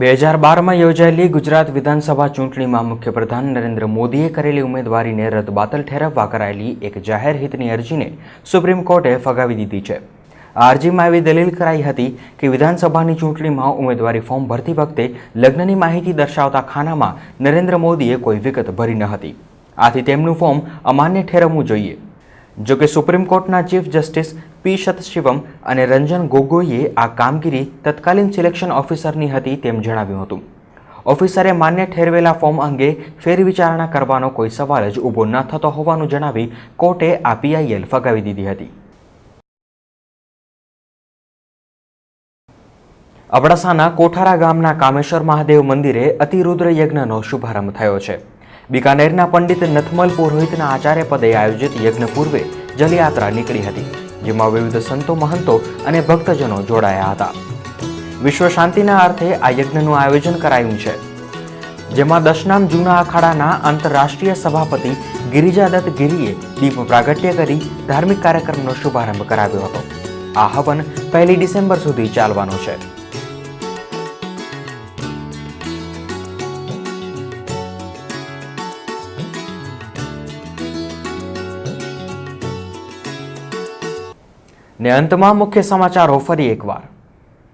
2012 યોજાયેલી ગુજરાત વિધાનસભા ચૂંટણીમાં મુખ્યપ્રધાન નરેન્દ્ર મોદીએ કરેલી ઉમેદવારીને રદબાતલ ઠેરવવા કરાયેલી એક જાહેર હિતની અરજીને સુપ્રીમ કોર્ટે ફગાવી દીધી છે। આ અરજીમાં એવી દલીલ કરાઈ હતી કે વિધાનસભાની ચૂંટણીમાં ઉમેદવારી ફોર્મ ભરતી વખતે લગ્નની માહિતી દર્શાવતા ખાનામાં નરેન્દ્ર મોદીએ કોઈ વિગત ભરી ન હતી, આથી તેમનું ફોર્મ અમાન્ય ઠેરવવું જોઈએ। જો કે સુપ્રીમ કોર્ટના ચીફ જસ્ટિસ પી સતશિવમ અને રંજન ગોગોઈએ આ કામગીરી તત્કાલીન સિલેક્શન ઓફિસરની હતી તેમ જણાવ્યું હતું। ઓફિસરે માન્ય ઠેરવેલા ફોર્મ અંગે ફેરવિચારણા કરવાનો કોઈ સવાલ જ ઊભો ન થતો હોવાનું જણાવી કોર્ટે આ પીઆઈએલ ફગાવી દીધી હતી। અબડાસાના કોઠારા ગામના કામેશ્વર મહાદેવ મંદિરે અતિરુદ્ર યજ્ઞનો શુભારંભ થયો છે। બીકાનેરના પંડિત નથમલ પુરોહિતના આચાર્ય પદે આયોજિત યજ્ઞ પૂર્વે જલયાત્રા નીકળી હતી, જેમાં વિવિધ સંતો, મહંતો અને ભક્તજનો જોડાયા હતા। વિશ્વ શાંતિના અર્થે આ યજ્ઞનું આયોજન કરાયું છે, જેમાં દશનામ જૂના અખાડાના આંતરરાષ્ટ્રીય સભાપતિ ગિરિજાદત્ત ગિરીએ દીપ પ્રાગટ્ય કરી ધાર્મિક કાર્યક્રમનો શુભારંભ કરાવ્યો હતો। આ હવન 1 ડિસેમ્બર સુધી ચાલવાનો છે। ને અંતમાં મુખ્ય સમાચારો ફરી એકવાર।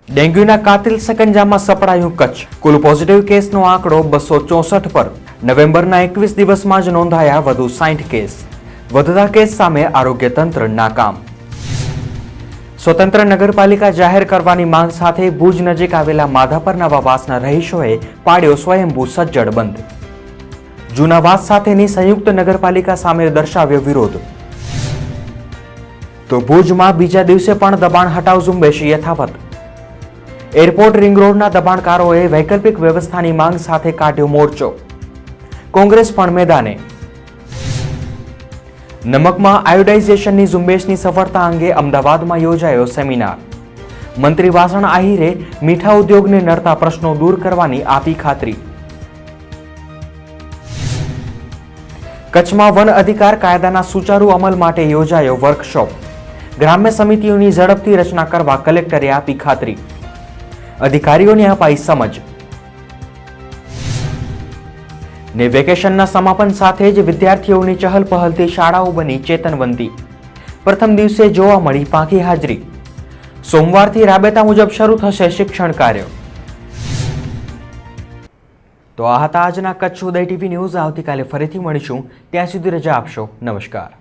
ડેન્ગ્યુના કાતિલ સકંજામાં સપડાયું કચ્છ। કુલ પોઝિટિવ કેસનો આંકડો 264 પર। નવેમ્બરના 21 દિવસમાં જ નોંધાયા વધુ 60 કેસ। વધતા કેસ સામે આરોગ્ય તંત્ર નાકામ। સ્વતંત્ર નગરપાલિકા જાહેર કરવાની માંગ સાથે ભુજ નજીક આવેલા માધાપર નવાવાસના રહીશોએ પાડ્યો સ્વયંભૂ સજ્જડ બંધ। જૂના વાસ સાથેની સંયુક્ત નગરપાલિકા સામે દર્શાવ્યો વિરોધ। તો ભુજમાં બીજા દિવસે પણ દબાણ હટાવ ઝુંબેશ યથાવત। એરપોર્ટ રિંગ રોડના દબાણકારોએ વૈકલ્પિક વ્યવસ્થાની માંગ સાથે કાઢ્યો મોરચો। કોંગ્રેસ પણ મેદાને। નમકમાં આયોડાઇઝેશનની ઝુંબેશની સફળતા અંગે અમદાવાદમાં યોજાયો સેમિનાર। મંત્રી વાસણ આહિરે મીઠા ઉદ્યોગને નડતા પ્રશ્નો દૂર કરવાની આપી ખાતરી। કચ્છમાં વન અધિકાર કાયદાના સુચારુ અમલ માટે યોજાયો વર્કશોપ। ગ્રામ્ય સમિતિઓની ઝડપથી રચના કરવા કલેક્ટરે આપી ખાતરી। અધિકારીઓને અપાઈ સમજ। ને વેકેશનના સમાપન સાથે જ વિદ્યાર્થીઓની ચહલ પહલથી શાળાઓ બની ચેતનવંતી। પ્રથમ દિવસે જોવા મળી પાંખી હાજરી। સોમવારથી રાબેતા મુજબ શરૂ થશે શિક્ષણ કાર્ય। તો આ હતા આજના કચ્છ ઉદય ટીવી ન્યૂઝ। આવતીકાલે ફરીથી મળીશું, ત્યાં સુધી રજા આપશો। નમસ્કાર।